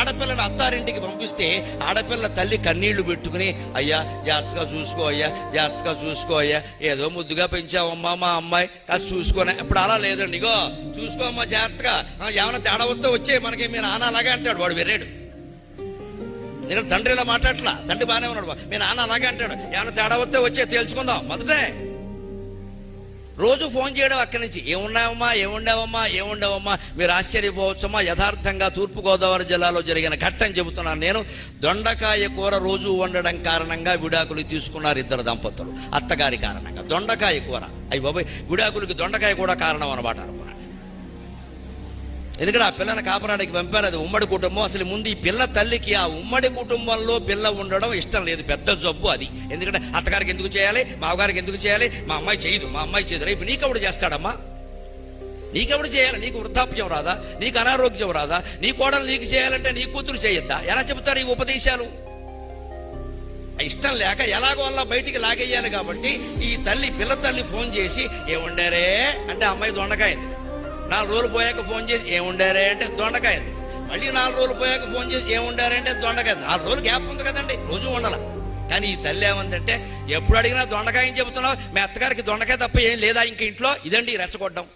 ఆడపిల్లని అత్తారింటికి పంపిస్తే ఆడపిల్ల తల్లి కన్నీళ్లు పెట్టుకుని, అయ్యా జాగ్రత్తగా చూసుకో, అయ్యా జాగ్రత్తగా చూసుకో, అయ్యా ఏదో ముద్దుగా పెంచావమ్మా మా అమ్మాయి కాస్త చూసుకోని. ఇప్పుడు అలా లేదండి, ఇగో చూసుకోమ్మా జాగ్రత్తగా, ఏమైనా తేడా వస్తే వచ్చే మనకి మీ నాన్న అలాగే అంటాడు. వాడు వెర్రాడు. నేను తండ్రి ఇలా మాట్లాడట్లా, తండ్రి బాగానే ఉన్నాడు, మీ నాన్న అలాగే అంటాడు. ఏమైనా తేడా వస్తే వచ్చే తేల్చుకుందాం. మొదటే రోజు ఫోన్ చేయడం అక్కడి నుంచి, ఏమున్నావమ్మా ఏముండవమ్మా ఏముండవమ్మా. మీరు ఆశ్చర్యపోవచ్చమ్మా, యథార్థంగా తూర్పుగోదావరి జిల్లాలో జరిగిన ఘట్టం చెబుతున్నాను నేను. దొండకాయ కూర రోజు వండడం కారణంగా విడాకులు తీసుకున్నారు ఇద్దరు దంపతులు, అత్తగారి కారణంగా. దొండకాయ కూర, అయ్యి బాబాయ్, విడాకులకి దొండకాయ కూడా కారణం అనమాట అనుకున్నాను. ఎందుకంటే ఆ పిల్లని కాపరాడికి పంపారు, అది ఉమ్మడి కుటుంబం. అసలు ముందు ఈ పిల్ల తల్లికి ఆ ఉమ్మడి కుటుంబంలో పిల్ల ఉండడం ఇష్టం లేదు, పెద్ద జబ్బు అది. ఎందుకంటే అత్తగారికి ఎందుకు చేయాలి, మామగారికి ఎందుకు చేయాలి, మా అమ్మాయి చేయదు, మా అమ్మాయి చేయదు. రేపు నీకెవడు చేస్తాడమ్మా, నీకెవడు చేయాలి? నీకు వృద్ధాప్యం రాదా, నీకు అనారోగ్యం రాదా, నీ కోడలు నీకు చేయాలంటే నీ కూతురు చేయొద్దా? ఎలా చెబుతారు ఈ ఉపదేశాలు? ఇష్టం లేక ఎలాగో అలా బయటికి లాగేయాలి. కాబట్టి ఈ తల్లి, పిల్ల తల్లి ఫోన్ చేసి, ఏముండారే అంటే అమ్మాయి దొండకాయింది. 4 రోజులు పోయాక ఫోన్ చేసి, ఏముండారే అంటే దొండకాయింది. మళ్ళీ 4 రోజులు పోయాక ఫోన్ చేసి, ఏముండారే అంటే దొండకాయ. 4 రోజులు గ్యాప్ ఉంది కదండి, రోజు ఉండాల. కానీ ఈ తల్లి ఏమందంటే, ఎప్పుడు అడిగినా దొండకాయని చెబుతున్నావు, మీ అత్తగారికి దొండకాయ తప్ప ఏం లేదా ఇంక ఇంట్లో? ఇదండి రెచ్చగొట్టడం.